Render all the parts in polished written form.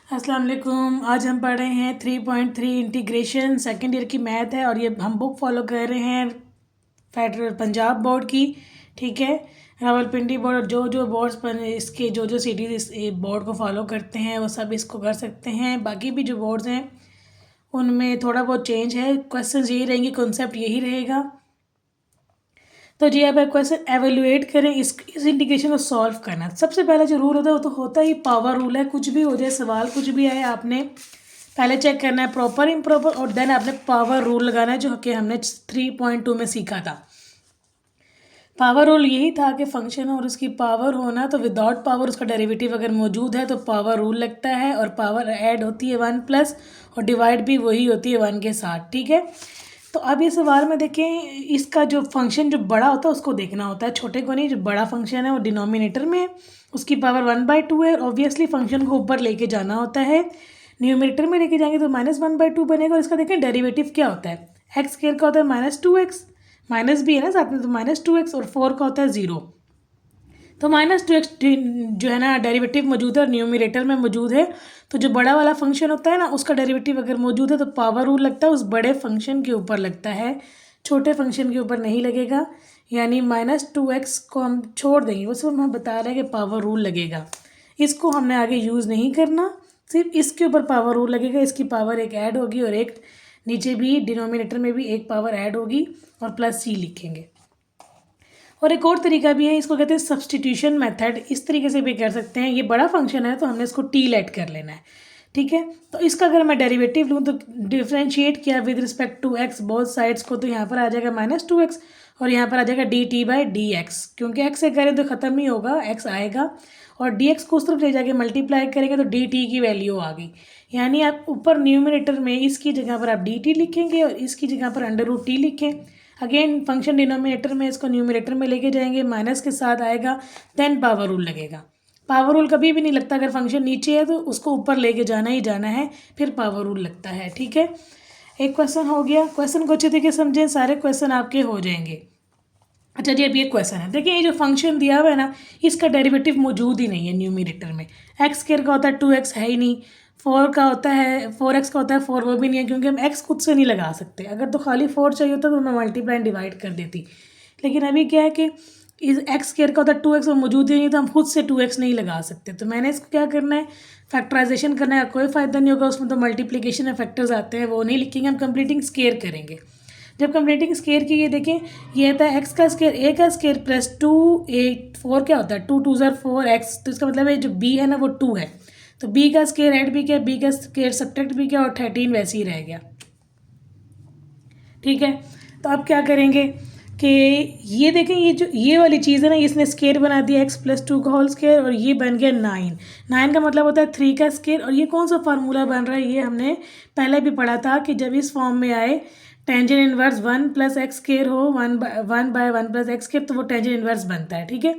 अस्सलाम वालेकुम। आज हम पढ़ रहे हैं 3.3 इंटीग्रेशन, सेकेंड ईयर की मैथ है और ये हम बुक फॉलो कर रहे हैं फेडरल पंजाब बोर्ड की। ठीक है, रावलपिंडी बोर्ड और जो जो बोर्ड्स पर इसके जो सिटीज़ इस बोर्ड को फॉलो करते हैं वो सब इसको कर सकते हैं। बाकी भी जो बोर्ड्स हैं उनमें थोड़ा बहुत चेंज है, क्वेश्चन यही रहेंगे, कॉन्सेप्ट यही रहेगा। तो जी आप क्वेश्चन एवेलुएट करें, इस इंटीग्रेशन को सॉल्व करना। सबसे पहला जो रूल होता है वो तो होता ही पावर रूल है। कुछ भी हो जाए, सवाल कुछ भी आए, आपने पहले चेक करना है प्रॉपर इम्प्रॉपर और देन आपने पावर रूल लगाना है, जो कि हमने 3.2 में सीखा था। पावर रूल यही था कि फंक्शन और उसकी पावर होना, तो विदाउट पावर उसका डेरिवेटिव अगर मौजूद है तो पावर रूल लगता है और पावर ऐड होती है 1 प्लस और डिवाइड भी वही होती है 1 के साथ। ठीक है, तो अब ये सवाल में देखें, इसका जो फंक्शन जो बड़ा होता है उसको देखना होता है, छोटे को नहीं। जो बड़ा फंक्शन है वो डिनोमिनेटर में है, उसकी पावर 1/2 है। ऑब्वियसली फंक्शन को ऊपर लेके जाना होता है, न्यूमरेटर में लेके जाएंगे तो -1/2 बनेगा। और इसका देखें डेरिवेटिव क्या होता है, एक्स स्क्वायर का होता है -2x, माइनस भी है ना साथ में, तो -2x और 4 का होता है 0। तो -2x जो है ना डेरिवेटिव मौजूद है और न्यूमरेटर में मौजूद है। तो जो बड़ा वाला फंक्शन होता है ना उसका डेरिवेटिव अगर मौजूद है तो पावर रूल लगता है उस बड़े फंक्शन के ऊपर लगता है, छोटे फंक्शन के ऊपर नहीं लगेगा। यानी -2x को हम छोड़ देंगे, वो सिर्फ हम बता रहे हैं कि पावर रूल लगेगा, इसको हमने आगे यूज़ नहीं करना, सिर्फ इसके ऊपर पावर रूल लगेगा। इसकी पावर एक ऐड होगी और एक नीचे भी डिनोमिनेटर में भी एक पावर ऐड होगी और प्लस c लिखेंगे। और एक और तरीका भी है, इसको कहते हैं सब्सटीट्यूशन मेथड। इस तरीके से भी कर सकते हैं। ये बड़ा फंक्शन है तो हमने इसको टी लेट कर लेना है। ठीक है, तो इसका अगर मैं डेरिवेटिव लूँ तो डिफ्रेंशिएट किया with respect to x both sides को, तो यहाँ पर आ जाएगा -2x और यहाँ पर आ जाएगा dt/dx। क्योंकि x से करें तो ख़त्म ही होगा, x आएगा और dx को उस तरफ ले जाके मल्टीप्लाई करेंगे तो dt की वैल्यू आ गई। यानी आप ऊपर न्यूमरेटर में इसकी जगह पर आप dt लिखेंगे और इसकी जगह पर √t लिखें। अगेन फंक्शन डिनोमिनेटर में, इसको न्यूमरेटर में लेके जाएंगे, माइनस के साथ आएगा, देन पावर रूल लगेगा। पावर रूल कभी भी नहीं लगता, अगर फंक्शन नीचे है तो उसको ऊपर लेके जाना ही जाना है, फिर पावर रूल लगता है। ठीक है, एक क्वेश्चन हो गया। क्वेश्चन को अच्छे तरीके समझें, सारे क्वेश्चन आपके हो जाएंगे। अच्छा जी, अब ये क्वेश्चन है, देखिए ये जो फंक्शन दिया हुआ है ना, इसका डेरिवेटिव मौजूद ही नहीं है न्यूमरेटर में। एक्स स्क्वायर का होता है 2x, है ही नहीं। 4 का होता है 4x का होता है 4, वो भी नहीं है, क्योंकि हम x खुद से नहीं लगा सकते। अगर तो खाली 4 चाहिए होता तो मैं मल्टीप्लाई डिवाइड कर देती, लेकिन अभी क्या है कि इस एक्स स्क्वायर का होता है 2x और मौजूद ही नहीं, तो हम खुद से 2x नहीं लगा सकते। तो मैंने इसको क्या करना है, फैक्टराइजेशन करना है। कोई फ़ायदा नहीं होगा उसमें, तो मल्टीप्लिकेशन में फैक्टर्स आते हैं, वो नहीं लिखेंगे, हम कंप्लीटिंग स्क्वायर करेंगे। जब कंप्लीटिंग स्क्वायर की, ये देखें, ये आता है एक्स का स्क्वायर, ए का स्क्वायर प्लस 2 4 क्या होता है 2 2 4x। तो इसका मतलब है जो b है ना वो 2 है, तो b का स्क्वायर ऐड भी किया, b का स्क्वायर सब्ट्रैक्ट भी किया और 13 वैसे ही रह गया। ठीक है, तो अब क्या करेंगे कि ये देखें, ये जो ये वाली चीज़ है ना, इसने स्क्वायर बना दिया x+2 का होल स्क्वायर और ये बन गया 9। 9 का मतलब होता है 3 का स्क्वायर। और ये कौन सा फार्मूला बन रहा है, ये हमने पहले भी पढ़ा था कि जब इस फॉर्म में आए टेंजेंट इनवर्स 1 + x स्क्वायर हो, 1/1 + x स्क्वायर, तो वो टेंजेंट इनवर्स बनता है। ठीक है,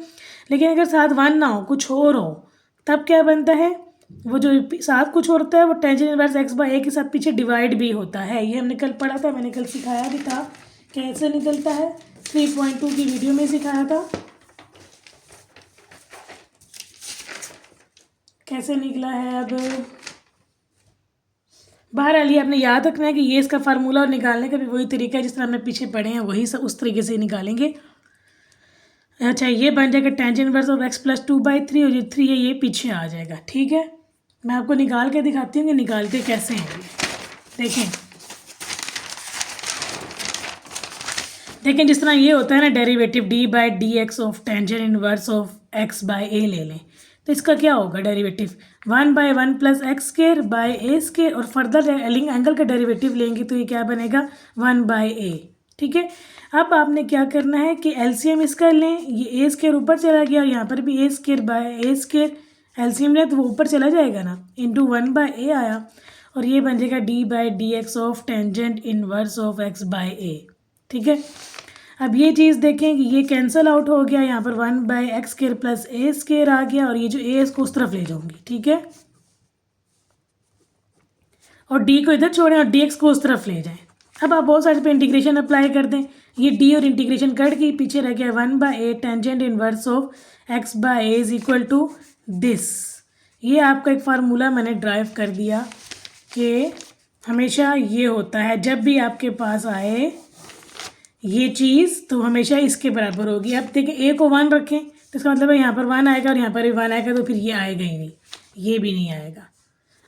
लेकिन अगर साथ 1 ना हो, कुछ और हो, तब क्या बनता है, वो जो साथ कुछ और होता है वो टेंजेंट इनवर्स x/a के साथ पीछे डिवाइड भी होता है। ये हमने कल पढ़ा था, मैंने कल सिखाया भी था कैसे निकलता है, 3.2 की वीडियो में सिखाया था कैसे निकला है। अब बहरहाल ये आपने याद रखना है कि ये इसका फार्मूला और निकालने का भी वही तरीका है जिस तरह हमने पीछे पढ़े हैं, वही सब उस तरीके से निकालेंगे। अच्छा, ये बन जाएगा टेंजेंट इनवर्स ऑफ x+2/3 और ये 3 है, ये पीछे आ जाएगा। ठीक है, मैं आपको निकाल के दिखाती हूँ कि निकालते कैसे हैं। देखें देखें, जिस तरह ये होता है ना derivative d/dx of tangent inverse of x/a ले लें, तो इसका क्या होगा derivative 1/1 + x square by a square, और फर्दर एंगल का डेरिवेटिव लेंगे तो ये क्या बनेगा 1/a। ठीक है, अब आपने क्या करना है कि एलसीएम इसका लें, ये a स्क्वायर ऊपर चला गया और यहाँ पर भी a square by a square, LCM लें तो वो ऊपर चला जाएगा ना, इंटू 1/a आया और ये बन जाएगा d/dx of tangent inverse of x/a। ठीक है, अब ये चीज़ देखें कि ये कैंसिल आउट हो गया, यहाँ पर 1/x square plus a square आ गया और ये जो a इसको उस तरफ ले जाऊंगी। ठीक है, और d को इधर छोड़ें और dx को उस तरफ ले जाएं। अब आप बहुत सारे पे इंटीग्रेशन अप्लाई कर दें, ये d और इंटीग्रेशन कट गई, पीछे रह गया 1/a tangent inverse of x/a is equal to this. ये आपका एक फार्मूला मैंने ड्राइव कर दिया कि हमेशा ये होता है, जब भी आपके पास आए ये चीज़ तो हमेशा इसके बराबर होगी। अब देखिए a को 1 रखें तो इसका मतलब है यहाँ पर 1 आएगा और यहाँ पर भी 1 आएगा, तो फिर ये आएगा ही नहीं, ये भी नहीं आएगा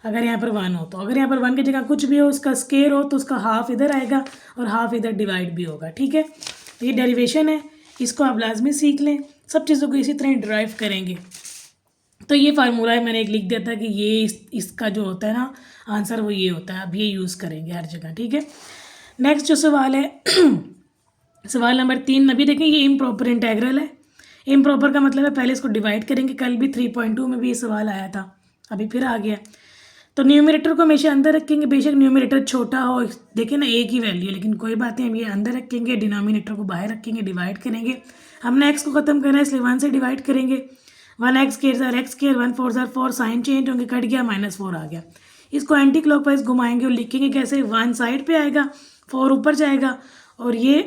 अगर यहाँ पर 1 हो। तो अगर यहाँ पर 1 की जगह कुछ भी हो, उसका स्केयर हो, तो उसका हाफ इधर आएगा और हाफ इधर डिवाइड भी होगा। ठीक है, तो ये डेरिवेशन है, इसको आप लाजमी सीख लें। सब चीज़ों को इसी तरह ड्राइव करेंगे। तो ये फार्मूला है, मैंने एक लिख दिया था कि ये इसका जो होता है ना आंसर वो ये होता है। अब ये यूज़ करेंगे हर जगह। ठीक है, नेक्स्ट जो सवाल है सवाल नंबर 3। अभी देखें ये इम्प्रॉपर इंटेग्रल है। इम्प्रॉपर का मतलब है पहले इसको डिवाइड करेंगे, कल भी 3.2 में भी ये सवाल आया था, अभी फिर आ गया। तो न्यूमरेटर को हमेशा अंदर रखेंगे, बेशक न्यूमरेटर छोटा हो, देखें ना एक ही वैल्यू है, लेकिन कोई बात नहीं, हम ये अंदर रखेंगे, डिनोमिनेटर को बाहर रखेंगे, डिवाइड करेंगे। हमने एक्स को ख़त्म करना है इसलिए 1 से डिवाइड करेंगे। 1x स्केयर 1 4 4 साइन चेंज होंगे, कट गया, -4 आ गया। इसको एंटी क्लॉकवाइज घुमाएंगे और लिखेंगे कैसे, 1 साइड पे आएगा, 4 ऊपर जाएगा और ये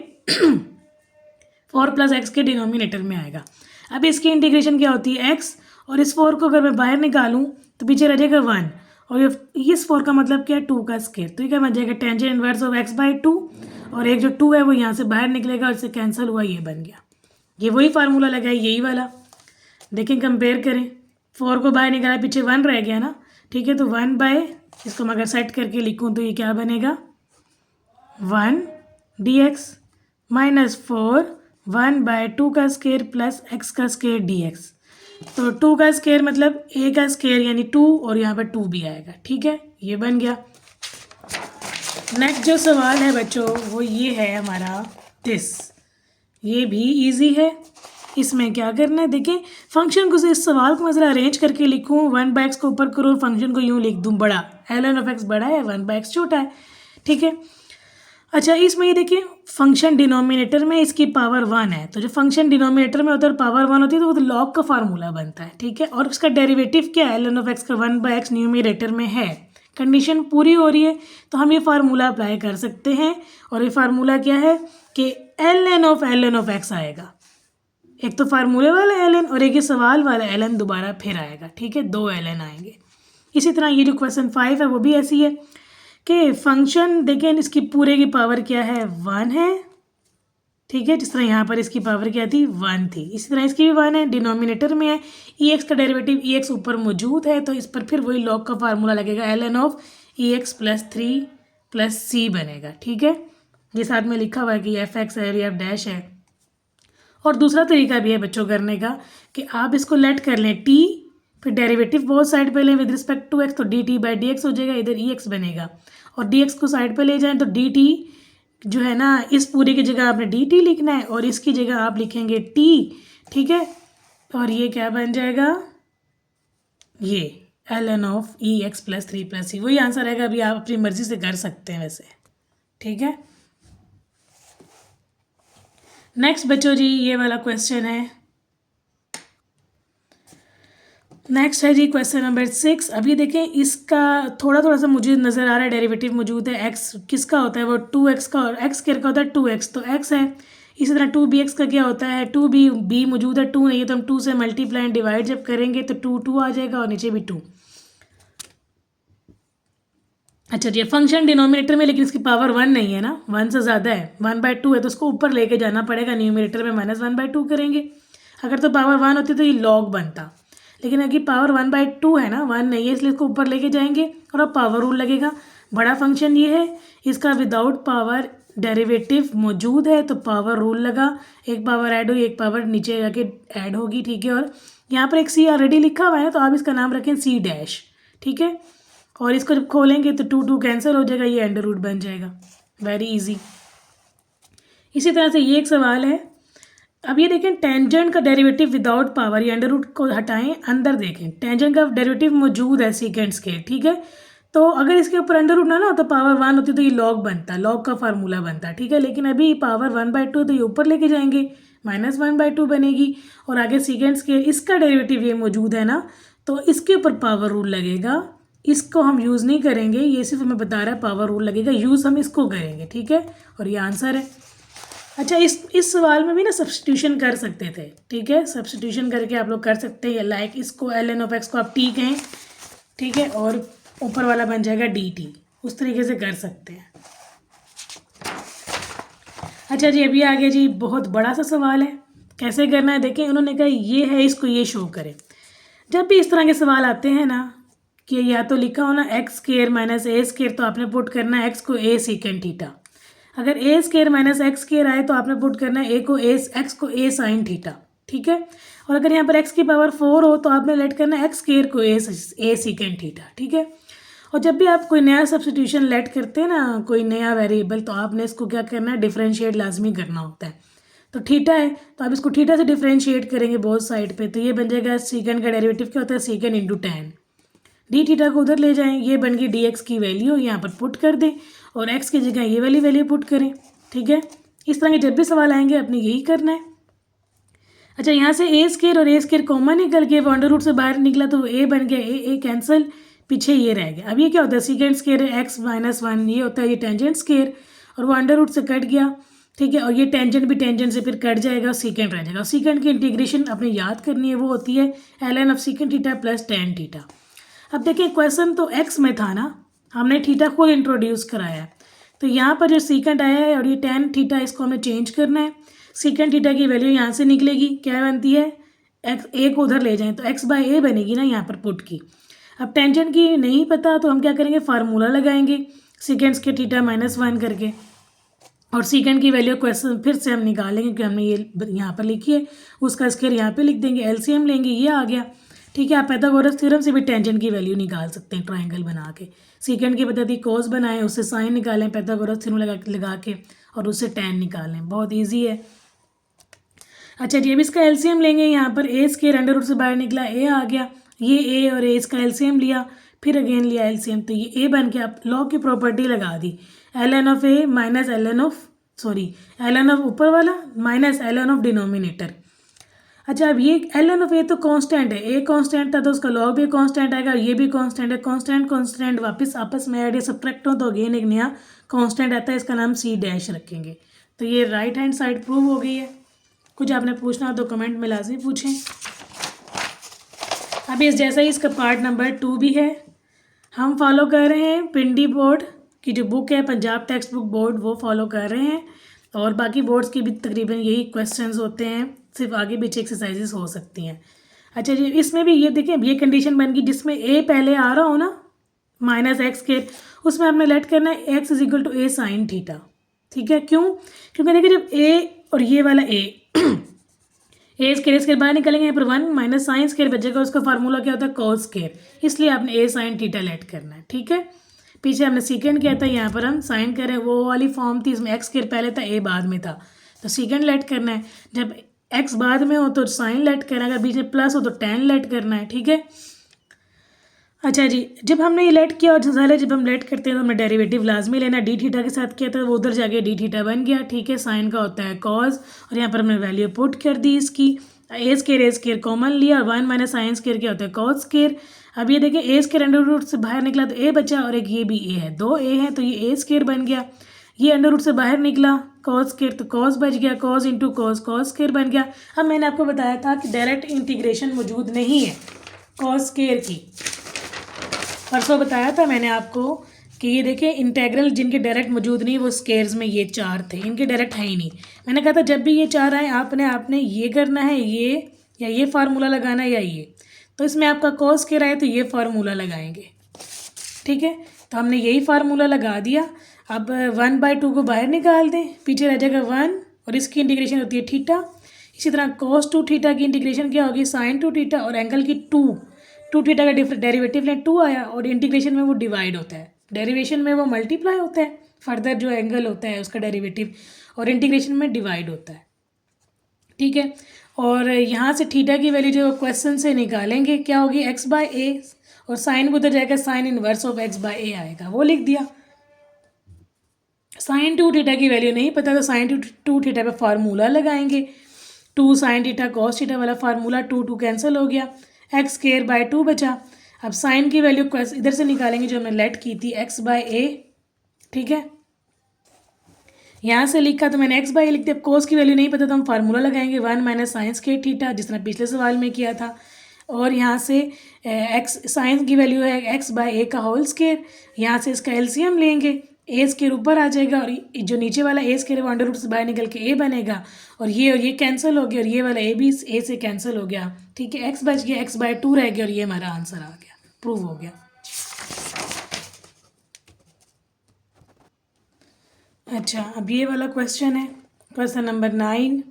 4 + x के डिनोमिनेटर में आएगा। अब इसकी इंटीग्रेशन क्या होती है, x, और इस 4 को अगर मैं बाहर निकालूं तो पीछे रह जाएगा 1, और ये इस 4 का मतलब क्या है, 2 का स्केयर। तो ये क्या बन जाएगा, टेंजेंट इनवर्स ऑफ x/2, और एक जो 2 है वो यहाँ से बाहर निकलेगा और इससे कैंसिल हुआ, ये बन गया। ये वही फार्मूला लगा है, यही वाला। देखें, कंपेयर करें, 4 को बाहर निकाला, पीछे 1 रह गया ना। ठीक है, तो 1/ इसको मैं अगर सेट करके लिखूँ तो ये क्या बनेगा, 1 dx -4 1/2 का स्केयर प्लस x का स्केयर dx। तो 2 का स्केयर मतलब a का स्केयर यानी 2, और यहाँ पर 2 भी आएगा। ठीक है, ये बन गया। नेक्स्ट जो सवाल है बच्चों वो ये है हमारा दिस। ये भी इजी है। इसमें क्या करना है, देखिए फंक्शन को, इस सवाल को मैं ज़रा अरेंज करके लिखूँ, 1/x को ऊपर करूँ, फंक्शन को यूँ लिख दूँ, बड़ा ln(x) बड़ा है, 1/x छोटा है। ठीक है, अच्छा इसमें ये देखिए फंक्शन डिनोमिनेटर में इसकी पावर 1 है, तो जो फंक्शन डिनोमिनेटर में होता है पावर 1 होती है तो वो तो लॉग का फार्मूला बनता है। ठीक है, और उसका डेरिवेटिव क्या है, ln(x) का 1/x न्यूमरेटर में है। कंडीशन पूरी हो रही है तो हम ये फार्मूला अप्लाई कर सकते हैं, और ये फार्मूला क्या है कि ln(x) आएगा। एक तो फार्मूले वाला ln और एक ये सवाल वाला ln दोबारा फिर आएगा। ठीक है, 2 ln आएंगे। इसी तरह ये जो क्वेश्चन 5 है वो भी ऐसी है कि फंक्शन देखें इसकी पूरे की पावर क्या है, 1 है। ठीक है, जिस तरह यहाँ पर इसकी पावर क्या थी, 1 थी, इसी तरह इसकी भी 1 है, डिनोमिनेटर में है। ex का डेरिवेटिव ex ऊपर मौजूद है, तो इस पर फिर वही लॉग का फार्मूला लगेगा, ln(ex + 3 + c बनेगा। ठीक है, ये साथ में लिखा हुआ है कि f(x) है या f' है। और दूसरा तरीका भी है बच्चों करने का कि आप इसको लेट कर लें t, फिर डेरिवेटिव बहुत साइड पे लें विद रिस्पेक्ट टू x, तो dt/dx हो जाएगा, इधर ex बनेगा, और dx को साइड पे ले जाएं तो dt जो है ना, इस पूरे की जगह आपने dt लिखना है और इसकी जगह आप लिखेंगे t। ठीक है, और ये क्या बन जाएगा, ये ln(ex + 3 + c, वही आंसर आएगा। अभी आप अपनी मर्जी से कर सकते हैं वैसे। ठीक है, नेक्स्ट बच्चों जी ये वाला क्वेश्चन है। नेक्स्ट है जी क्वेश्चन नंबर 6। अभी देखें इसका थोड़ा सा मुझे नज़र आ रहा है डेरिवेटिव मौजूद है। x किसका होता है, वो 2x का, और x स्क्वायर का होता है 2x, तो x है। इसी तरह 2bx का क्या होता है, 2b मौजूद है, 2 नहीं है, तो हम 2 से मल्टीप्लाई एंड डिवाइड जब करेंगे तो 2 आ जाएगा और नीचे भी 2। अच्छा जी, फंक्शन डिनोमिनेटर में, लेकिन इसकी पावर 1 नहीं है ना, 1 से ज़्यादा है, 1/2 है, तो उसको ऊपर लेके जाना पड़ेगा, न्यूमरेटर में -1/2 करेंगे। अगर तो पावर 1 होती तो ये लॉग बनता, लेकिन अगर पावर 1/2 है ना, 1 नहीं है, इसलिए इसको ऊपर लेके जाएंगे और अब पावर रूल लगेगा। बड़ा फंक्शन ये है, इसका विदाउट पावर डेरिवेटिव मौजूद है, तो पावर रूल लगा, एक पावर ऐड हुई, एक पावर नीचे जाके ऐड होगी। ठीक है, और यहाँ पर एक सी ऑलरेडी लिखा हुआ है, तो आप इसका नाम रखें c'। ठीक है, और इसको जब खोलेंगे तो 2 कैंसिल हो जाएगा, ये अंडर रूट बन जाएगा। Very easy. इसी तरह से ये एक सवाल है। अब ये देखें टेंजेंट का डेरिवेटिव विदाउट पावर, ये अंडर रूट को हटाएं, अंदर देखें टेंजेंट का डेरिवेटिव मौजूद है सेकेंड स्केयर। ठीक है, तो अगर इसके ऊपर अंडर रूट ना हो तो पावर 1 होती तो ये लॉग बनता, लॉग का फार्मूला बनता। ठीक है, लेकिन अभी पावर 1/2 तो ये ऊपर लेके जाएंगे, -1/2 बनेगी, और आगे सेकेंड स्केयर इसका डेरिवेटिव ये मौजूद है ना, तो इसके ऊपर पावर रूल लगेगा। इसको हम यूज़ नहीं करेंगे, ये सिर्फ हमें बता रहा है पावर रूल लगेगा, यूज़ हम इसको करेंगे। ठीक है, और ये आंसर है। अच्छा, इस सवाल में भी ना सब्स्टिट्यूशन कर सकते थे। ठीक है, सब्स्टिट्यूशन करके आप लोग कर सकते हैं, लाइक इसको ln(x) को आप t कहें, ठीक है, और ऊपर वाला बन जाएगा dt। उस तरीके से कर सकते हैं। अच्छा जी, अभी आगे जी बहुत बड़ा सा सवाल है, कैसे करना है देखें। उन्होंने कहा ये है, इसको ये शो करें। जब भी इस तरह के सवाल आते हैं ना कि या तो लिखा हो ना एक्स स्क्वायर माइनस ए स्क्वायर, तो आपने पुट करना है एक्स को ए सीकेंड थीटा। अगर ए स्क्वायर माइनस एक्स स्क्वायर आए तो आपने पुट करना है ए को ए एक्स को ए साइन थीटा। ठीक है, और अगर यहाँ पर एक्स की पावर 4 हो तो आपने लेट करना है एक्स स्क्वायर को ए सीकेंड थीटा। ठीक है, और जब भी आप कोई नया सब्स्टिट्यूशन लेट करते हैं ना, कोई नया वेरिएबल, तो आपने इसको क्या करना है, डिफरेंशिएट लाजमी करना होता है। तो थीटा है तो आप इसको थीटा से डिफरेंशिएट करेंगे बोथ साइड पे, तो ये बन जाएगा सीकेंड का डेरिवेटिव क्या होता है, सीकेंड इंटू टेन। डी थीटा को उधर ले जाएं, ये बन गई डी एक्स की वैल्यू, यहाँ पर पुट कर दें और एक्स की जगह ये वाली वैल्यू पुट करें। ठीक है, इस तरह के जब भी सवाल आएंगे अपने यही करना है। अच्छा, यहाँ से ए स्क्वायर और ए स्क्वायर कॉमन निकल के अंडर रूट से बाहर निकला तो ए बन गया, ए कैंसिल, पीछे ये रह गया। अब ये क्या होता है, secant square x minus one, ये होता है ये टेंजेंट स्क्वायर, और वो अंडर रूट से कट गया। ठीक है, और ये टेंजेंट भी टेंजेंट से फिर कट जाएगा, सीकेंड रह जाएगा। सीकेंड की इंटीग्रेशन अपने याद करनी है, वो होती है ln of secant theta plus tan theta. अब देखिए क्वेश्चन तो एक्स में था ना, हमने थीटा को इंट्रोड्यूस कराया है, तो यहाँ पर जो सीकेंड आया है और ये टेन थीटा, इसको हमें चेंज करना है। सीकेंड थीटा की वैल्यू यहाँ से निकलेगी, क्या बनती है, एक्स ए को उधर ले जाएं तो एक्स बाय ए बनेगी ना यहाँ पर पुट की। अब टेंजेंट की नहीं पता तो हम क्या करेंगे, फार्मूला लगाएंगे सीकेंड्स के थीटा माइनस वन करके, और सीकेंड की वैल्यू क्वेश्चन फिर से हम निकालेंगे क्योंकि हमने ये यहाँ पर लिखी है, उसका स्क्वायर यहाँ पे लिख देंगे, एलसीएम लेंगे, ये आ गया। ठीक है, आप पाइथागोरस थ्योरम से भी टेंजेंट की वैल्यू निकाल सकते हैं ट्रायंगल बना के। सीकेंड की पद्धति कोस बनाएं, उससे साइन निकालें पाइथागोरस थ्योरम लगा के, और उससे टैन निकालें, बहुत ईजी है। अच्छा जी, अब इसका एलसीएम लेंगे, यहाँ पर ए स्क्वायर अंडर रूट से बाहर निकला, ए आ गया, ये ए और ए इसका एलसीएम लिया, फिर अगेन लिया एलसीएम, तो ये ए बन के आप लॉ की प्रॉपर्टी लगा दी, ln of A minus ln of ऊपर वाला माइनस ln ऑफ डिनोमिनेटर। अच्छा, अब ये ln ऑफ ए तो कांस्टेंट है, ए कांस्टेंट था तो उसका लॉग भी कांस्टेंट आएगा, ये भी कांस्टेंट है, कांस्टेंट कांस्टेंट वापस आपस में ऐड या सब्ट्रैक्ट हो तो अगेन एक नया कांस्टेंट आता है, इसका नाम सी डैश रखेंगे। तो ये राइट हैंड साइड प्रूव हो गई है। कुछ आपने पूछना हो तो कमेंट में लाजमी पूछें। अभी इस जैसा ही इसका पार्ट नंबर 2 भी है, हम फॉलो कर रहे हैं पिंडी बोर्ड की जो बुक है, पंजाब टेक्स्ट बुक बोर्ड, वो फॉलो कर रहे हैं, और बाकी बोर्ड्स की भी तकरीबन यही क्वेश्चंस होते हैं, सिर्फ आगे पीछे एक्सरसाइजेस हो सकती हैं। अच्छा जी, इसमें भी ये देखें, ये कंडीशन बन गई जिसमें ए पहले आ रहा हो ना माइनस एक्स के, उसमें हमने लेट करना है x is equal to a sine theta. ठीक है, क्यों, क्योंकि देखिए जब ए और ये वाला ए स्क्वायर बाहर निकलेंगे, यहाँ पर वन माइनस साइन स्क्वायर बचेगा, उसका फार्मूला क्या होता है, कॉस स्क्वायर, इसलिए आपने ए साइन थीटा लेट करना है। ठीक है, पीछे हमने सीकेंड किया था, यहाँ पर हम साइन करें, वो वाली फॉर्म थी, इसमें एक्स स्क्वायर पहले था, ए बाद में था, तो सीकेंड लेट करना है। जब एक्स बाद में हो तो साइन लेट करना है, अगर बीच में प्लस हो तो टेन लेट करना है। ठीक है, अच्छा जी, जब हमने ये लेट किया और पहले जब हम लेट करते हैं तो हमने डेरिवेटिव लाजमी लेना, डी थीटा के साथ किया था, वो उधर जाके डी थीटा बन गया। ठीक है, साइन का होता है कॉज, और यहाँ पर हमने वैल्यू पुट कर दी इसकी, ए स्क्वायर कॉमन लिया, और वन माइनस साइन स्क्वायर क्या होता है, कॉज स्क्वायर। अब ये देखें ए स्क्वायर अंडर रूट से बाहर निकला तो ए बचा, और एक ये भी ए है, दो ए है तो ये ए स्क्वायर बन गया, ये अंडर रूट से बाहर निकला कॉज स्क्वायर तो कॉज बच गया, cause into cos cause square बन गया। अब मैंने आपको बताया था कि डायरेक्ट इंटीग्रेशन मौजूद नहीं है कॉज स्क्वायर की, परसों बताया था मैंने आपको कि ये देखें इंटेग्रल जिनके डायरेक्ट मौजूद नहीं, वो स्केयर्स में ये चार थे, इनके डायरेक्ट है ही नहीं। मैंने कहा था जब भी ये चार आए आपने ये करना है, ये या ये फार्मूला लगाना है या ये, तो इसमें आपका कॉस स्क्वायर आए तो ये फार्मूला लगाएंगे। ठीक है, तो हमने यही फार्मूला लगा दिया। अब 1/2 को बाहर निकाल दें, पीछे रह जाएगा 1, और इसकी इंटीग्रेशन होती है थीटा। इसी तरह cos 2 थीटा की इंटीग्रेशन क्या होगी, sin 2 थीटा, और एंगल की 2 थीटा का डेरिवेटिव लें, 2 आया, और इंटीग्रेशन में वो डिवाइड होता है, डेरिवेशन में वो मल्टीप्लाई होता है, फर्दर जो एंगल होता है उसका डेरिवेटिव, और इंटीग्रेशन में डिवाइड होता है। ठीक है, और यहाँ से थीटा की वैल्यू जो क्वेश्चन से निकालेंगे क्या होगी, x/a, और साइन को उधर जाएगा, साइन इनवर्स ऑफ x/a आएगा, वो लिख दिया। साइन 2 थीटा की वैल्यू नहीं पता तो साइन 2 थीटा पे फार्मूला लगाएंगे, 2 साइन थीटा कॉस थीटा वाला फार्मूला, 2 कैंसिल हो गया, x²/2 बचा। अब साइन की वैल्यू इधर से निकालेंगे जो हमने लेट की थी, x/a। ठीक है, यहाँ से लिखा तो मैंने x/a लिख दिया। कोस की वैल्यू नहीं पता तो हम फार्मूला लगाएंगे, 1 माइनस साइन स्क्वायर थीटा, जिस तरह पिछले सवाल में किया था। और यहाँ से एक्स साइन की वैल्यू है एक्स बाय ए का होल स्केयर, यहाँ से इसका एलसीएम लेंगे, ए स्केयर ऊपर आ जाएगा और जो नीचे वाला ए स्केयर है वो अंडर रूट से बाहर निकल के ए बनेगा और ये कैंसिल हो गया और ये वाला ए भी ए से कैंसिल हो गया, ठीक है। एक्स बच गया, एक्स बाय 2 रह गया और ये हमारा आंसर आ गया, प्रूव हो गया। अच्छा, अब ये वाला क्वेश्चन है, क्वेश्चन नंबर 9।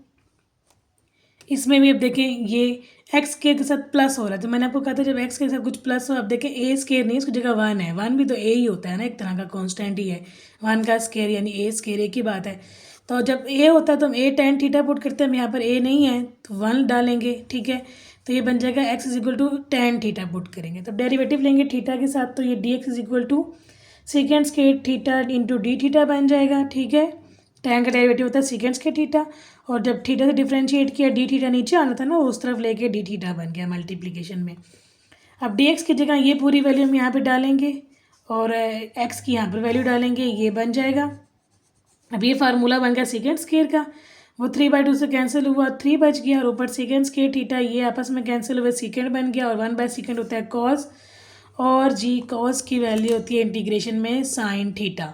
इसमें भी अब देखें ये एक्स स्केयर के साथ प्लस हो रहा है, तो मैंने आपको कहा था जब एक्स के साथ कुछ प्लस हो, अब देखें ए स्केयर नहीं, इसकी जगह 1 है, 1 भी तो ए ही होता है ना, एक तरह का कांस्टेंट ही है, 1 का स्केयर यानी ए स्केयर, एक ही बात है। तो जब ए होता है तो हम ए tan थीटा पुट करते हैं, हम यहाँ पर ए नहीं है तो 1 डालेंगे, ठीक है। तो ये बन जाएगा x is equal to tan theta put करेंगे, तो डेरिवेटिव लेंगे थीटा के साथ, तो ये d x is equal to second square theta into d theta बन जाएगा, ठीक है। tan का डेरिवेटिव होता है सेकेंड स्केयर थीटा, और जब थीटा से डिफरेंशिएट किया डी थीटा नीचे आना था ना, उस तरफ लेके डी थीटा बन गया मल्टीप्लिकेशन में। अब डी एक्स की जगह ये पूरी वैल्यू हम यहाँ पे डालेंगे और एक्स की यहाँ पर वैल्यू डालेंगे, ये बन जाएगा। अब ये फार्मूला बन गया सेकेंड स्केयर का, वो 3/2 से कैंसिल हुआ, 3 बच गया और ऊपर सेकेंड स्केयर थीटा ये आपस में कैंसिल हुए, सेकेंड बन गया और 1/2 होता है कॉस, और जी कॉस की वैल्यू होती है इंटीग्रेशन में साइन थीटा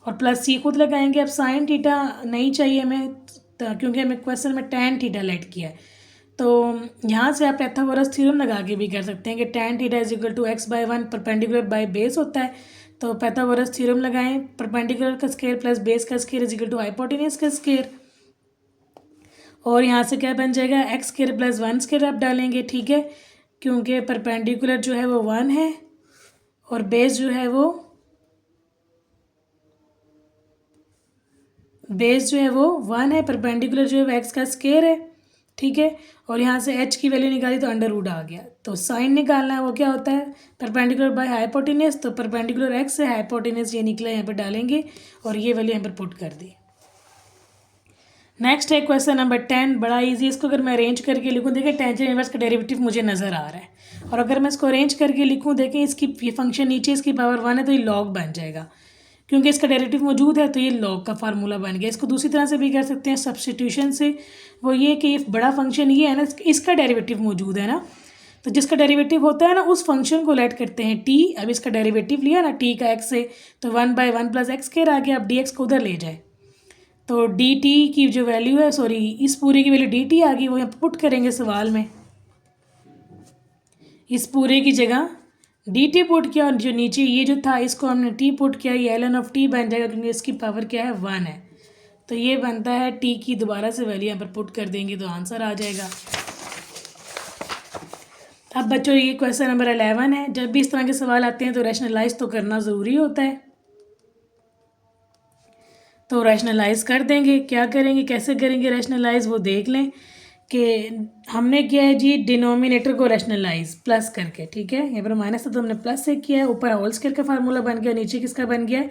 और प्लस सी खुद लगाएंगे। अब साइन थीटा नहीं चाहिए हमें क्योंकि हमें क्वेश्चन में tan थीटा लेट किया है, तो यहाँ से आप पाइथागोरस थ्योरम लगा के भी कर सकते हैं कि tan theta is equal to x/1 perpendicular by base होता है, तो पाइथागोरस थ्योरम लगाएं, परपेंडिकुलर का स्केयर प्लस बेस का square is equal to hypotenuse का स्केयर, और यहाँ से क्या बन जाएगा एक्स स्केयर प्लस 1 स्केयर आप डालेंगे, ठीक है, क्योंकि परपेंडिकुलर जो है वो 1 है और बेस जो है वो बेस जो है वो 1 है, परपेंडिकुलर जो है वो एक्स का स्केयर है, ठीक है। और यहाँ से एच की वैल्यू निकाली तो अंडर रूट आ गया, तो साइन निकालना है, वो क्या होता है परपेंडिकुलर बाय हाइपोटेन्यूज, तो परपेंडिकुलर एक्स है, हाइपोटेन्यूज ये निकला यहाँ पर डालेंगे और ये वैल्यू यहाँ पर पुट कर दी। नेक्स्ट है क्वेश्चन नंबर 10, बड़ा इजी, इसको अगर मैं अरेंज करके लिखूँ, देखें टेंजेंट इनवर्स का डेरिवेटिव मुझे नज़र आ रहा है, और अगर मैं इसको अरेंज करके लिखूँ, देखें इसकी ये फंक्शन नीचे इसकी पावर 1 है तो ये लॉग बन जाएगा, क्योंकि इसका डेरिवेटिव मौजूद है तो ये लॉग का फार्मूला बन गया। इसको दूसरी तरह से भी कर सकते हैं सब्स्टिट्यूशन से, वो ये कि बड़ा फंक्शन ये है ना, इसका डेरिवेटिव मौजूद है ना, तो जिसका डेरिवेटिव होता है ना उस फंक्शन को लेट करते हैं टी। अब इसका डेरिवेटिव लिया ना टी का एक्स से, तो 1/1 प्लस एक्स स्क्वायर आ गया। अब डी एक्स को उधर ले जाए तो डी टी की जो वैल्यू है, सॉरी इस पूरे की वैल्यू डी टी आ गई, वो यहाँ पुट करेंगे सवाल में, इस पूरे की जगह डी टी पुट किया और जो नीचे ये जो था इसको हमने टी पुट किया, ये ln ऑफ टी बन जाएगा क्योंकि इसकी पावर क्या है 1 है, तो ये बनता है टी की दोबारा से वैल्यू यहाँ पर पुट कर देंगे तो आंसर आ जाएगा। अब बच्चों ये क्वेश्चन नंबर 11 है, जब भी इस तरह के सवाल आते हैं तो रैशनलाइज तो करना ज़रूरी होता है, तो रैशनलाइज कर देंगे। क्या करेंगे, कैसे करेंगे रैशनलाइज, वो देख लें कि हमने किया है जी डिनोमिनेटर को रैशनलाइज प्लस करके, ठीक है, यहाँ पर माइनस था तो हमने प्लस से किया है, ऊपर होल स्क्वायर का फार्मूला बन गया, नीचे किसका बन गया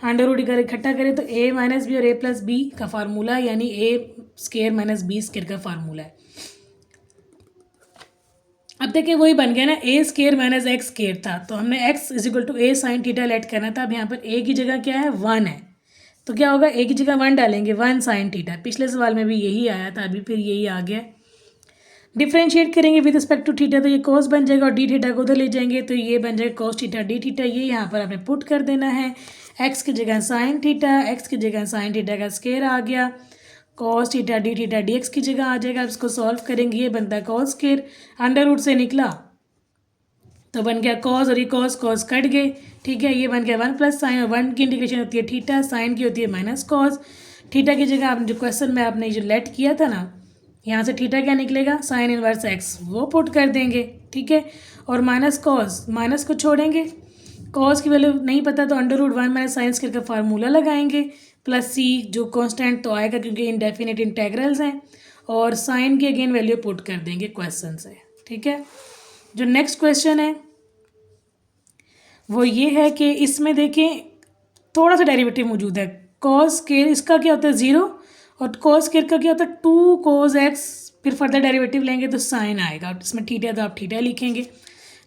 अंडर रूट कर इकट्ठा करें तो a माइनस बी और a प्लस बी का फार्मूला यानी a square minus b square का फार्मूला है। अब देखिए वही बन गया ना, a square minus x square था तो हमने x is equal to a sine theta let करना था। अब यहाँ पर a की जगह क्या है 1 है, तो क्या होगा a की जगह 1 डालेंगे, 1 साइन थीटा, पिछले सवाल में भी यही आया था, अभी फिर यही आ गया। डिफ्रेंशिएट करेंगे विद रिस्पेक्ट टू थीटा तो ये कॉस बन जाएगा और डी थीटा को उधर ले जाएंगे तो ये बन जाएगा कॉस थीटा डी थीटा, ये यहाँ पर आपने पुट कर देना है, एक्स की जगह साइन थीटा, एक्स की जगह साइन थीटा का स्क्वायर आ गया, कॉस थीटा डी एक्स की जगह आ जाएगा। अब इसको सॉल्व करेंगे, ये बनता है कॉस स्क्वायर, अंडर रूट से निकला तो बन गया कॉस और ये कॉस कॉस कट गए, ठीक है, ये बन गया 1 प्लस साइन, और 1 की इंटीग्रेशन होती है थीटा, साइन की होती है माइनस कॉस, थीटा की जगह आपने जो क्वेश्चन में आपने जो लेट किया था ना, यहाँ से थीटा क्या निकलेगा साइन इनवर्स एक्स, वो पुट कर देंगे, ठीक है, और माइनस कॉस, माइनस को छोड़ेंगे, कॉस की वैल्यू नहीं पता तो under root 1 minus sine square का फार्मूला लगाएंगे, प्लस सी जो कांस्टेंट तो आएगा क्योंकि इनडेफिनेट इंटेग्रल्स हैं, और साइन की अगेन वैल्यू पुट कर देंगे क्वेश्चन से, ठीक है। जो नेक्स्ट क्वेश्चन है वो ये है कि इसमें देखें थोड़ा सा डेरिवेटिव मौजूद है, कॉस स्क्वायर इसका क्या होता है 0 और कॉस स्क्वायर का क्या होता है 2 cos x, फिर फर्दर डेरिवेटिव लेंगे तो साइन आएगा, इसमें थीटा तो आप थीटा लिखेंगे,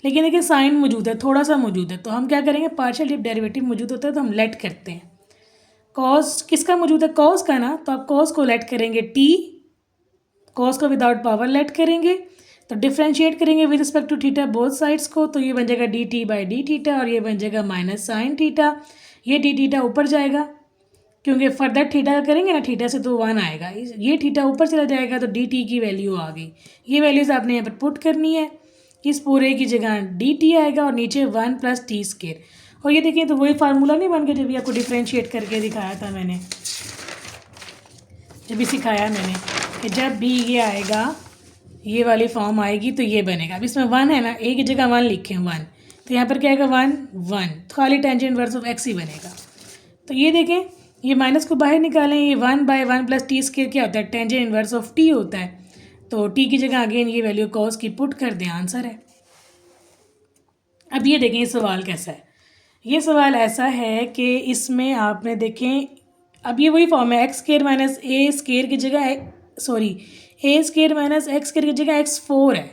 लेकिन देखिए साइन मौजूद है, थोड़ा सा मौजूद है, तो हम क्या करेंगे पार्शियल डेरिवेटिव मौजूद होता है तो हम लेट करते हैं, कॉस किसका मौजूद है कॉस का ना, तो आप कॉस को लेट करेंगे टी, कॉस को विदाउट पावर लेट करेंगे तो डिफ्रेंशिएट करेंगे with respect to theta both sides को, तो ये बन जाएगा d t by d theta और ये बन जाएगा माइनस साइन थीटा। ये डी थीटा ऊपर जाएगा क्योंकि फर्दर थीटा का करेंगे ना थीटा से तो 1 आएगा, ये थीटा ऊपर चला जाएगा तो डी टी की वैल्यू आ गई। ये वैल्यूज़ आपने यहाँ पर पुट करनी है, इस पूरे की जगह डी टी आएगा और नीचे 1 प्लस टी स्क्वायर। और ये देखिए तो वही फार्मूला नहीं बन गया जब भी आपको डिफ्रेंशिएट करके दिखाया था मैंने, जब भी सिखाया मैंने कि जब भी ये आएगा ये वाली फॉर्म आएगी तो ये बनेगा। अब इसमें 1 है ना, एक ही जगह 1 लिखे 1, तो यहाँ पर क्या आएगा 1 1, खाली टेंजेंट इनवर्स ऑफ एक्स ही बनेगा। तो ये देखें ये माइनस को बाहर निकालें, ये 1/1 प्लस टी स्क्वायर क्या होता है, टेंजेंट इनवर्स ऑफ टी होता है। तो टी की जगह अगेन ये वैल्यू कॉस की पुट कर दें, आंसर है। अब ये देखें ये सवाल कैसा है। ये सवाल ऐसा है कि इसमें आपने देखें अब ये वही फॉर्म है, एक्स स्क्वायर माइनस ए स्क्वायर की जगह ए स्क्वायर माइनस एक्स स्क्वायर की जगह x4 है।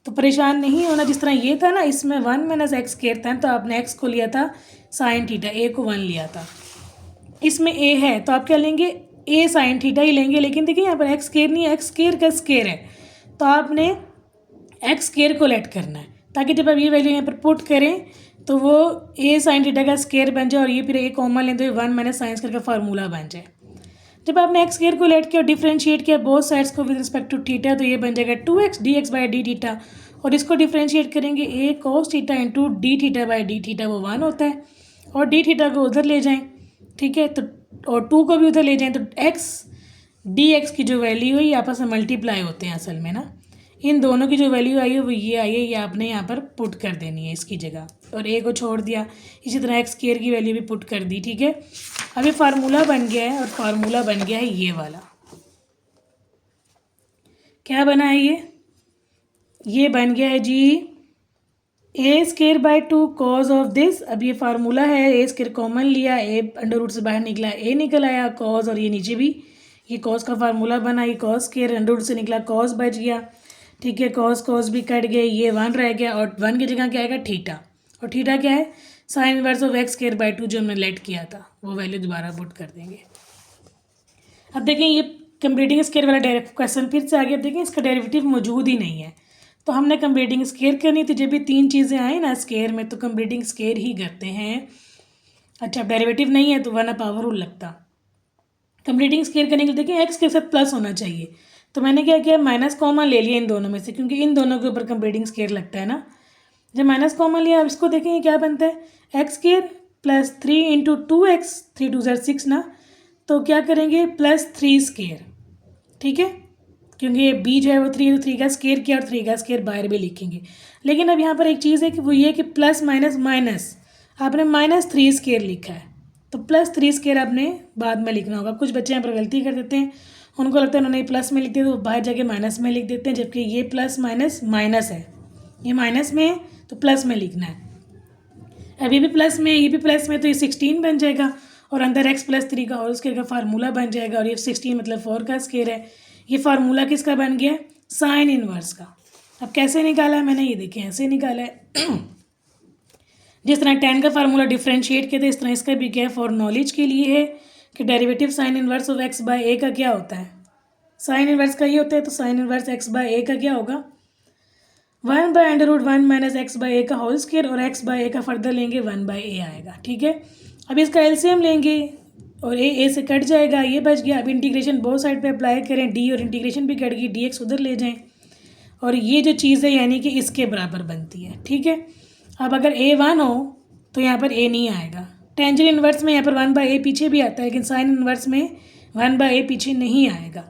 तो परेशान नहीं होना, जिस तरह ये था ना इसमें 1 माइनस एक्स स्क्वायर था तो आपने x को लिया था साइन थीटा, a को 1 लिया था। इसमें a है तो आप क्या लेंगे, a साइन थीटा ही लेंगे। लेकिन देखिए यहाँ पर एक्स स्क्वायर नहीं है, एक्स स्क्वायर का स्क्वायर है, तो आपने एक्स स्क्वायर को लेट करना है ताकि जब आप ये वैल्यू यहाँ पर पुट करें तो वो a साइन थीटा का स्क्वायर बन जाए और ये फिर a कॉमन लें तो ये 1 माइनस साइन स्क्वायर का फार्मूला बन जाए। जब आपने एक्स स्क्वायर को लेट किया और डिफ्रेंशिएट किया बोथ साइड्स को विद रिस्पेक्ट टू थीटा तो ये बन जाएगा 2x dx by d theta. और इसको डिफ्रेंशिएट करेंगे a cos theta into d theta by d theta, वो 1 होता है। और डी थीटा को उधर ले जाएं, ठीक है, तो और 2 को भी उधर ले जाएं तो x dx की जो वैल्यू है ये आपस में मल्टीप्लाई होते हैं असल में ना। इन दोनों की जो वैल्यू आई है वो ये आई है, ये आपने यहाँ पर पुट कर देनी है इसकी जगह, और a को छोड़ दिया। इसी तरह एक्स स्क्वायर की वैल्यू भी पुट कर दी, ठीक है। अब ये फार्मूला बन गया है और फार्मूला बन गया है ये वाला, क्या बना है ये बन गया है जी a square by 2 cause of this. अब ये फार्मूला है, ए स्क्वायर कॉमन लिया, ए अंडर रूट से बाहर निकला, ए निकल आया कॉज, और ये नीचे भी ये कॉज का फार्मूला बना, ये कॉज स्क्वायर अंडर रूट से निकला कॉज बच गया, ठीक है। कॉज भी कट गए, ये 1 रह गया और 1 की जगह क्या आएगा थीटा, और थीटा क्या है sign inverse of x square by 2 जो हमने लेट किया था वो वैल्यू दोबारा पुट कर देंगे। अब देखें ये कंप्लीटिंग स्क्वायर वाला क्वेश्चन फिर से आ गया। देखें इसका डेरिवेटिव मौजूद ही नहीं है, तो हमने कंप्लीटिंग स्क्वायर करनी थी। जब भी 3 चीज़ें आए ना स्क्वायर में तो कंप्लीटिंग स्क्वायर ही करते हैं। अच्छा डेरिवेटिव नहीं है तो 1 पावर रूल लगता। कंप्लीटिंग स्क्वायर करने के लिए देखिए एक्स के साथ प्लस होना चाहिए, तो मैंने क्या किया माइनस कॉमन ले लिया इन दोनों में से, क्योंकि इन दोनों के ऊपर कंप्लीटिंग स्क्वायर लगता है ना। जब माइनस कॉमन लिया अब इसको देखें ये क्या बनता है x square plus 3 into 2x, 3 2 6 ना, तो क्या करेंगे प्लस 3 स्क्वायर, ठीक है, क्योंकि ये b जो है वो 3 तो 3 का स्क्वायर किया और 3 का स्क्वायर बाहर भी लिखेंगे। लेकिन अब यहाँ पर एक चीज़ है कि वो ये कि प्लस माइनस माइनस आपने -3 स्क्वायर लिखा है, तो +3 स्क्वायर आपने बाद में लिखना होगा। कुछ बच्चे यहाँ पर गलती कर देते हैं, उनको लगता है उन्होंने प्लस में लिख दिया तो बाहर जाके माइनस में लिख देते हैं, जबकि ये प्लस माइनस माइनस है, ये माइनस में है तो प्लस में लिखना है। अब ये भी प्लस में, ये भी प्लस में, तो ये 16 बन जाएगा और अंदर x + 3 का होल स्क्वायर का फार्मूला बन जाएगा, और ये 16 मतलब 4 का स्क्वायर है। ये फार्मूला किसका बन गया साइन इनवर्स का। अब कैसे निकाला है मैंने, ये देखें ऐसे निकाला है जिस तरह 10 का फार्मूला डिफ्रेंशिएट किया था इस तरह इसका भी क्या है फॉर नॉलेज के लिए है कि derivative sine inverse of x bye a का क्या होता है, साइन इनवर्स का ये होता है। तो sine inverse x bye a का क्या होगा 1/√1 - x बाय a का होल स्क्वायर, और x बाय a का फर्दर लेंगे 1/a आएगा, ठीक है। अब इसका एलसीएम लेंगे और a से कट जाएगा, ये बच गया। अब इंटीग्रेशन बोथ साइड पे अप्लाई करें, d और इंटीग्रेशन भी कट गई, dx उधर ले जाएं और ये जो चीज़ है यानी कि इसके बराबर बनती है, ठीक है। अब अगर a 1 हो तो यहाँ पर a नहीं आएगा। टेंजेंट इनवर्स में यहाँ पर 1/a पीछे भी आता है, लेकिन साइन इनवर्स में 1/a पीछे नहीं आएगा।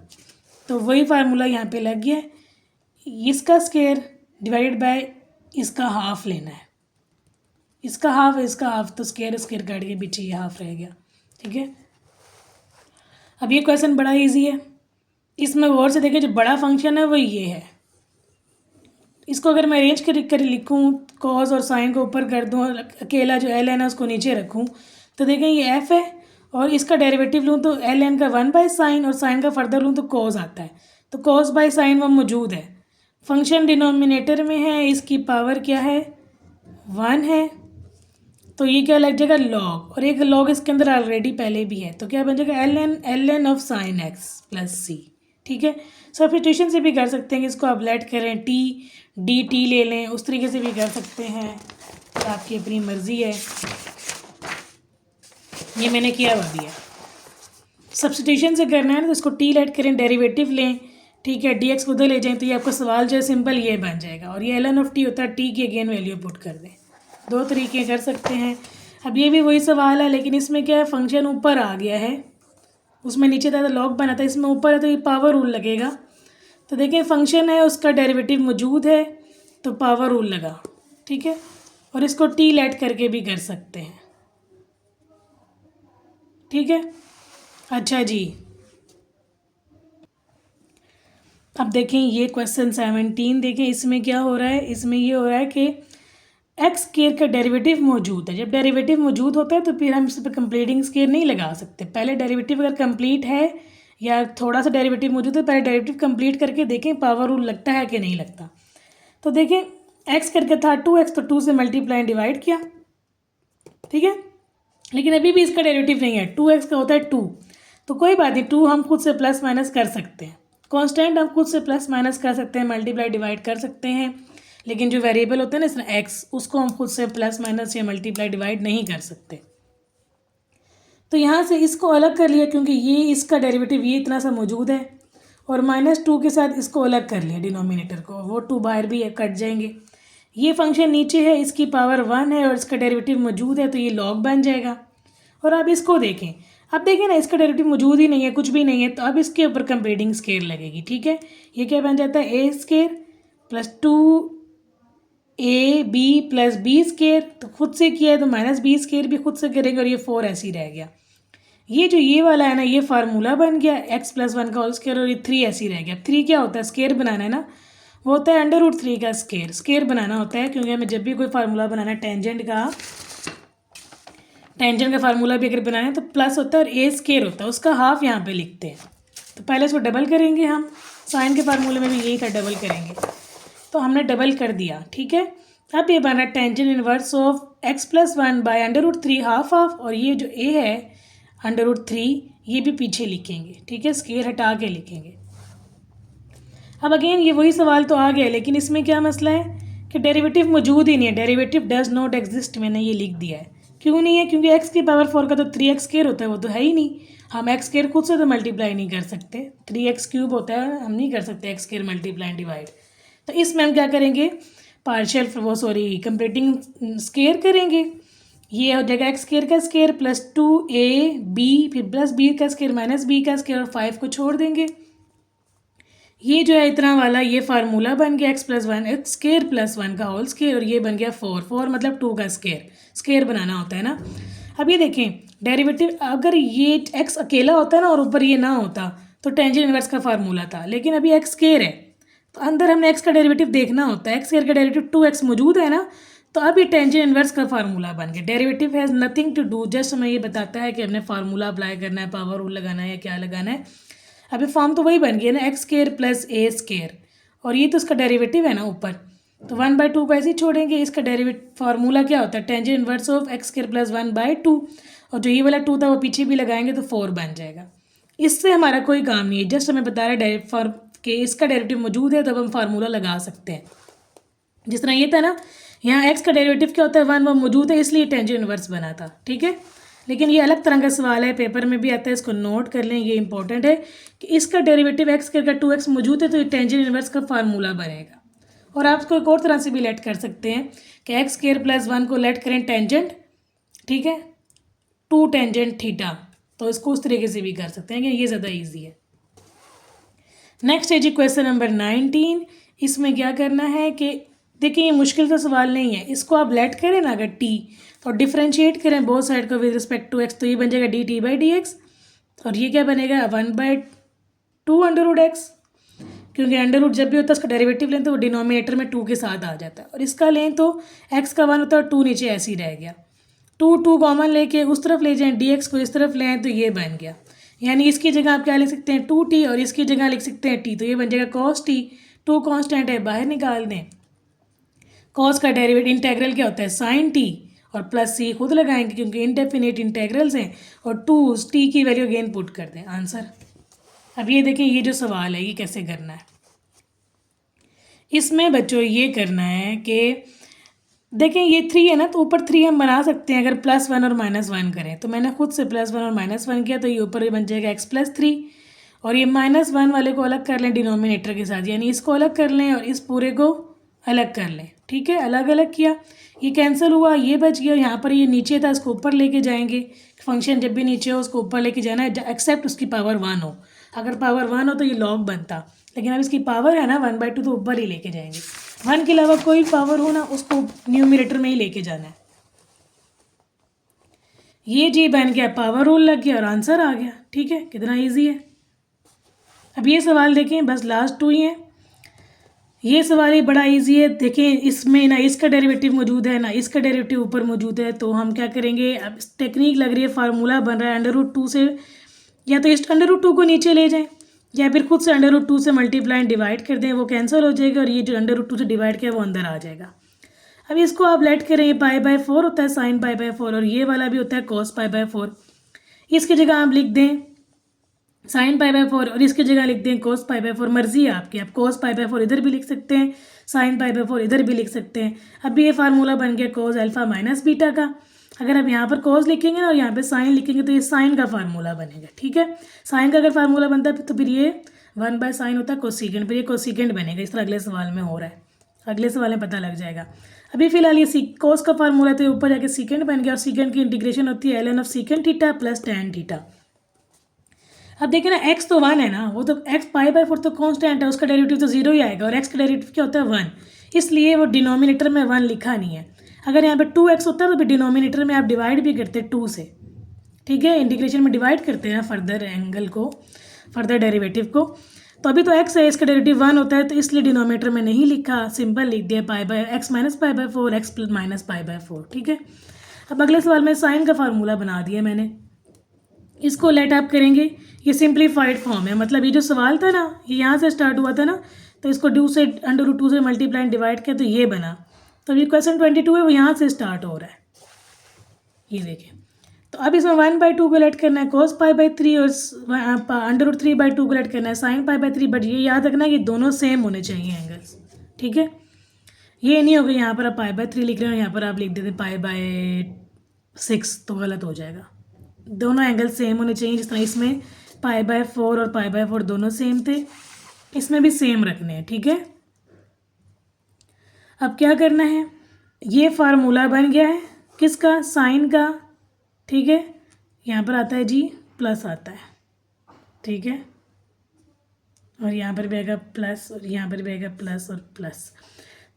तो वही फार्मूला यहाँ पे लग गया, इसका स्क्वायर डिवाइडेड बाय इसका हाफ लेना है, इसका हाफ तो स्क्वायर काट के पीछे ये हाफ रह गया, ठीक है। अब ये क्वेश्चन बड़ा इजी है, इसमें गौर से देखिए जो बड़ा फंक्शन है वो ये है। इसको अगर मैं अरेंज कर लिखूँ कॉस और साइन को ऊपर कर दूँ, अकेला जो एल एन है उसको नीचे रखूँ, तो देखें ये एफ है और इसका डेरिवेटिव लूँ तो एल एन का 1/sin और साइन का फर्दर लूँ तो कॉस आता है। तो कॉस बाय साइन वो मौजूद है, फंक्शन डिनोमिनेटर में है, इसकी पावर क्या है 1 है, तो ये क्या लग जाएगा लॉग, और एक लॉग इसके अंदर ऑलरेडी पहले भी है, तो क्या बन जाएगा l n of sine x plus c, ठीक है। सब्स्टिट्यूशन से भी कर सकते हैं कि इसको आप लेट करें टी डी टी ले लें, उस तरीके से भी कर सकते हैं, तो आपकी अपनी मर्ज़ी है। ये मैंने किया हुआ भी है। सब्स्टिट्यूशन से करना है ना तो इसको टी लेट करें, डेरिवेटिव लें, ठीक है, डी एक्स को उधर ले जाएं तो ये आपका सवाल जो है सिंपल ये बन जाएगा। और ये ln ऑफ टी होता है, टी की अगेन वैल्यू पुट कर दें। दो तरीके कर सकते हैं। अब ये भी वही सवाल है, लेकिन इसमें क्या है, फंक्शन ऊपर आ गया है, उसमें नीचे था लॉग बना था, इसमें ऊपर है तो ये पावर रूल लगेगा। तो देखें फंक्शन है उसका डेरिवेटिव मौजूद है तो पावर रूल लगा, ठीक है। और इसको टी लेट करके भी कर सकते हैं, ठीक है। अच्छा जी, अब देखें ये क्वेश्चन 17 देखें, इसमें क्या हो रहा है, इसमें ये हो रहा है कि एक्स स्क्वायर का डेरिवेटिव मौजूद है। जब डेरिवेटिव मौजूद होता है तो फिर हम इस पर कंप्लीटिंग स्क्वायर नहीं लगा सकते। पहले डेरिवेटिव अगर कंप्लीट है या थोड़ा सा डेरिवेटिव मौजूद है, पहले डेरिवेटिव कंप्लीट करके देखें पावर रूल लगता है कि नहीं लगता। तो देखें एक्स करके था 2x, तो 2 से मल्टीप्लाई डिवाइड किया, ठीक है। लेकिन अभी भी इसका डेरिवेटिव नहीं है, 2x का होता है 2, तो कोई बात नहीं, 2 हम खुद से प्लस माइनस कर सकते हैं, कांस्टेंट हम खुद से प्लस माइनस कर सकते हैं, मल्टीप्लाई डिवाइड कर सकते हैं। लेकिन जो वेरिएबल होता है ना इसमें एक्स, उसको हम खुद से प्लस माइनस या मल्टीप्लाई डिवाइड नहीं कर सकते। तो यहाँ से इसको अलग कर लिया क्योंकि ये इसका डेरिवेटिव ये इतना सा मौजूद है, और -2 के साथ इसको अलग कर लिया डिनोमिनेटर को, वो 2 बाहर भी कट जाएंगे। ये फंक्शन नीचे है, इसकी पावर 1 है और इसका डेरिवेटिव मौजूद है, तो ये लॉग बन जाएगा। और अब इसको देखें, अब देखें ना इसका डेरिवेटिव मौजूद ही नहीं है, कुछ भी नहीं है, तो अब इसके ऊपर कंप्लीटिंग स्क्वायर लगेगी, ठीक है। ये क्या बन जाता है, a square plus 2ab plus b square, तो खुद से किया है तो -b स्क्वायर भी खुद से करेंगे, और ये 4 ऐसे ही रह गया। ये जो ये वाला है ना, ये फार्मूला बन गया x + 1 का होल स्क्वायर, और ये 3 ऐसे ही रह गया। 3 क्या होता है, स्क्वायर बनाना है ना, वो होता है √3 का स्क्वायर, स्क्वायर बनाना होता है, क्योंकि हमें जब भी कोई फार्मूला बनाना है टेंजेंट का फार्मूला भी अगर बनाना है तो प्लस होता है और ए स्क्वायर होता है, उसका हाफ यहाँ पे लिखते हैं। तो पहले इसको डबल करेंगे हम, साइन के फार्मूले में भी यही था, डबल करेंगे, तो हमने डबल कर दिया, ठीक है। अब ये बना tangent inverse of x + 1 by √3 half, और ये जो a है √3 ये भी पीछे लिखेंगे, ठीक है, स्क्वायर हटा के लिखेंगे। अब अगेन ये वही सवाल तो आ गया, लेकिन इसमें क्या मसला है कि डेरिवेटिव मौजूद ही नहीं है, डेरिवेटिव डज नॉट एग्जिस्ट, मैंने ये लिख दिया है। क्यों नहीं है, क्योंकि x की पावर 4 का तो 3x स्क्वायर होता है, वो तो है ही नहीं। हम x स्क्वायर खुद से तो मल्टीप्लाई नहीं कर सकते, 3x³ होता है, हम नहीं कर सकते x स्क्वायर मल्टीप्लाई डिवाइड। तो इसमें हम क्या करेंगे, कंप्लीटिंग स्क्वायर करेंगे। ये हो जाएगा x स्क्वायर का स्क्वायर प्लस 2ab फिर प्लस b का स्क्वायर माइनस b का स्क्वायर, और 5 को छोड़ देंगे। ये जो है इतना वाला ये फार्मूला बन गया x + 1 x स्क्वायर प्लस 1 का होल स्क्वायर, और ये बन गया 4 मतलब 2 का स्क्वायर, स्क्वायर बनाना होता है ना। अब ये देखें डेरिवेटिव, अगर ये x अकेला होता है ना और ऊपर ये ना होता तो टेंजेंट इनवर्स का फार्मूला था, लेकिन अभी x स्क्वायर है तो अंदर हमने x का डेरिवेटिव देखना होता है। x स्क्वायर का डेरिवेटिव 2x मौजूद है ना, तो अब ये टेंजेंट इनवर्स का फार्मूला बन गया। Derivative has nothing to do, just हमें ये बताता है कि हमने फार्मूला अप्लाई करना है, पावर रूल लगाना है या क्या लगाना है। अभी फॉर्म तो वही बन गया ना, x square plus a square, और ये तो उसका डेरिवेटिव है ना ऊपर, तो 1/2 को ऐसे ही छोड़ेंगे। इसका डेरिवेटिव फार्मूला क्या होता है, tangent inverse of x square plus 1/2, और जो ये वाला 2 था वो पीछे भी लगाएंगे तो 4 बन जाएगा। इससे हमारा कोई काम नहीं है, जस्ट हमें बता रहा है कि इसका डेरिवेटिव मौजूद है, तब हम फार्मूला लगा सकते हैं। जिस तरह ये था ना, यहाँ x का डेरिवेटिव क्या होता है 1, वो मौजूद है, इसलिए टेंजेंट इनवर्स बना था, ठीक है। लेकिन ये अलग तरह का सवाल है, पेपर में भी आता है, इसको नोट कर लें, ये इंपॉर्टेंट है कि इसका डेरिवेटिव x करके 2x मौजूद है तो ये टेंजेंट इनवर्स का फार्मूला बनेगा। और आप इसको एक और तरह से भी लेट कर सकते हैं कि x स्क्वायर प्लस 1 को लेट करें टेंजेंट, ठीक है, 2 टेंजेंट थीटा, तो इसको उस तरीके से भी कर सकते हैं कि ये ज़्यादा ईजी है। नेक्स्ट है जी क्वेश्चन नंबर 19। इसमें क्या करना है कि देखिए ये मुश्किल सा सवाल नहीं है, इसको आप लेट करें ना अगर t तो डिफ्रेंशिएट करें बोथ साइड को विद रिस्पेक्ट टू x, तो ये बन जाएगा dt/dx, और ये क्या बनेगा 1/2 √x, क्योंकि अंडर जब भी होता है उसका डेरिवेटिव लें तो वो डिनोमिनेटर में 2 के साथ आ जाता है, और इसका लें तो x का 1 होता है और 2 नीचे ऐसे ही रह गया। 2 कॉमन लेके उस तरफ ले जाएं, dx को इस तरफ ले आएँ तो ये बन गया, यानी इसकी जगह आप क्या लिख सकते हैं 2t, और इसकी जगह लिख सकते हैं t, तो ये बन जाएगा cos t। 2 कांस्टेंट है, बाहर निकाल दें। cos का डेरिवेटिव इंटेग्रल क्या होता है sin t, और प्लस c खुद लगाएंगे क्योंकि इनडेफिनेट इंटेग्रल्स हैं, और 2 t की वैल्यू अगेन पुट कर दें, आंसर। अब ये देखें, ये जो सवाल है ये कैसे करना है। इसमें बच्चों ये करना है कि देखें ये 3 है ना, तो ऊपर 3 हम बना सकते हैं अगर +1 और -1 करें। तो मैंने खुद से +1 और -1 किया, तो ये ऊपर बन जाएगा x+3, और ये -1 वाले को अलग कर लें डिनोमिनेटर के साथ, यानी इसको अलग कर लें और इस पूरे को अलग कर लें। ठीक है, अलग अलग किया, ये कैंसिल हुआ, ये बच गया। यहाँ पर ये नीचे था, इसको ऊपर लेके जाएंगे। फंक्शन जब भी नीचे हो उसको ऊपर लेके जाना है, एक्सेप्ट उसकी पावर 1 हो। अगर पावर 1 हो तो ये लॉग बनता, लेकिन अब इसकी पावर है ना 1/2, तो ऊपर ही लेके जाएंगे। 1 के अलावा कोई पावर हो ना, उसको न्यूमरेटर में ही लेके जाना है। ये जी बन गया, पावर रूल लग गया और आंसर आ गया। ठीक है, कितना ईजी है। अब ये सवाल देखें, बस लास्ट 2 ही हैं। ये सवाल ही बड़ा इजी है। देखें, इसमें ना इसका डेरिवेटिव मौजूद है ना इसका डेरिवेटिव ऊपर मौजूद है, तो हम क्या करेंगे, अब टेक्निक लग रही है, फार्मूला बन रहा है √2 से, या तो इस √2 को नीचे ले जाएं या फिर खुद से √2 से मल्टीप्लाई डिवाइड कर दें, वो कैंसिल हो जाएगा और ये जो √2 से डिवाइड किया वो अंदर आ जाएगा। अब इसको आप लेट करें, ये π/4 होता है sin π/4, और ये वाला भी होता है cos π/4। इसकी जगह आप लिख दें sin π/4 और इसकी जगह लिख दें cos π/4, मर्जी है आपकी, आप cos π/4 इधर भी लिख सकते हैं, sin π/4 इधर भी लिख सकते हैं। अब ये फार्मूला बन गया cos अल्फ़ा माइनस बीटा का। अगर आप यहाँ पर cos लिखेंगे और यहाँ पे sin लिखेंगे तो ये sin का फार्मूला बनेगा। ठीक है, sin का अगर फार्मूला बनता है तो फिर ये 1/sin होता है कोसिकेंड, फिर ये कोसिकेंड बनेगा। इस तरह अगले सवाल में हो रहा है, अगले सवाल में पता लग जाएगा। अभी फिलहाल ये cos का फार्मूला तो ऊपर जाके सीकेंड बन गया, और सीकेंड की इंटीग्रेशन होती है ln of secant theta plus tan theta. अब देखिए ना, x तो 1 है ना, वो तो x π/4 तो कांस्टेंट है, उसका डेरिवेटिव तो 0 ही आएगा, और x का डेरिवेटिव क्या होता है 1, इसलिए वो डिनोमिनेटर में 1 लिखा नहीं है। अगर यहाँ पे 2x होता है तो फिर डिनोमिनेटर में आप डिवाइड भी करते हैं 2 से। ठीक है, इंटीग्रेशन में डिवाइड करते हैं फर्दर एंगल को, फर्दर डेरिवेटिव को। तो अभी तो x है, इसका डेरिवेटिव 1 होता है, तो इसलिए डिनोमिनेटर में नहीं लिखा, सिंपल लिख दिया x - π/4 x - π/4। ठीक है, अब अगले सवाल में साइन का फार्मूला बना दिया मैंने, इसको लेट अप करेंगे। ये सिंप्लीफाइड फॉर्म है, मतलब ये जो सवाल था ना ये यहाँ से स्टार्ट हुआ था ना, तो इसको √2 से मल्टीप्लाई डिवाइड किया तो ये बना। तो ये क्वेश्चन 22 है, वो यहाँ से स्टार्ट हो रहा है, ये देखें। तो अब इसमें 1/2 को लेट करना है, cos π/3 और √3/2 को लेट करना है sin π/3। बट ये याद रखना है कि दोनों सेम होने चाहिए एंगल्स। ठीक है, ये नहीं होगा यहाँ पर आप π/3 लिख रहे हो, यहाँ पर आप लिख देते π/6, तो गलत हो जाएगा। दोनों एंगल सेम होने चाहिए, जिस तरह इसमें π/4 और π/4 दोनों सेम थे, इसमें भी सेम रखने हैं। ठीक है, अब क्या करना है, ये फार्मूला बन गया है किसका, साइन का। ठीक है, यहाँ पर आता है जी प्लस आता है। ठीक है, और यहाँ पर भी आएगा प्लस, और यहाँ पर भी आएगा प्लस और प्लस,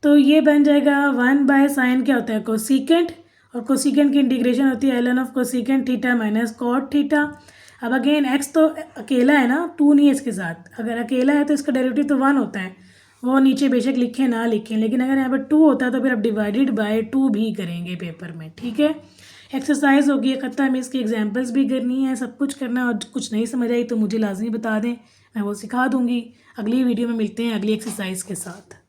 तो ये बन जाएगा 1/sin क्या होता है कोसिकेंट, और कोसिकेंट की इंटीग्रेशन होती है ln of cosecant theta minus cot theta. अब अगेन x तो अकेला है ना, 2 नहीं है इसके साथ, अगर अकेला है तो इसका डेरिवेटिव तो 1 होता है, वो नीचे बेशक लिखें ना लिखें, लेकिन अगर यहाँ पर 2 होता है तो फिर आप डिवाइडेड बाय 2 भी करेंगे पेपर में। ठीक है, एक्सरसाइज होगी ख़त्म, में इसकी एग्जाम्पल्स भी करनी है, सब कुछ करना है, और कुछ नहीं समझ आई तो मुझे लाजमी बता दें, मैं वो सिखा दूँगी। अगली वीडियो में मिलते हैं अगली एक्सरसाइज के साथ।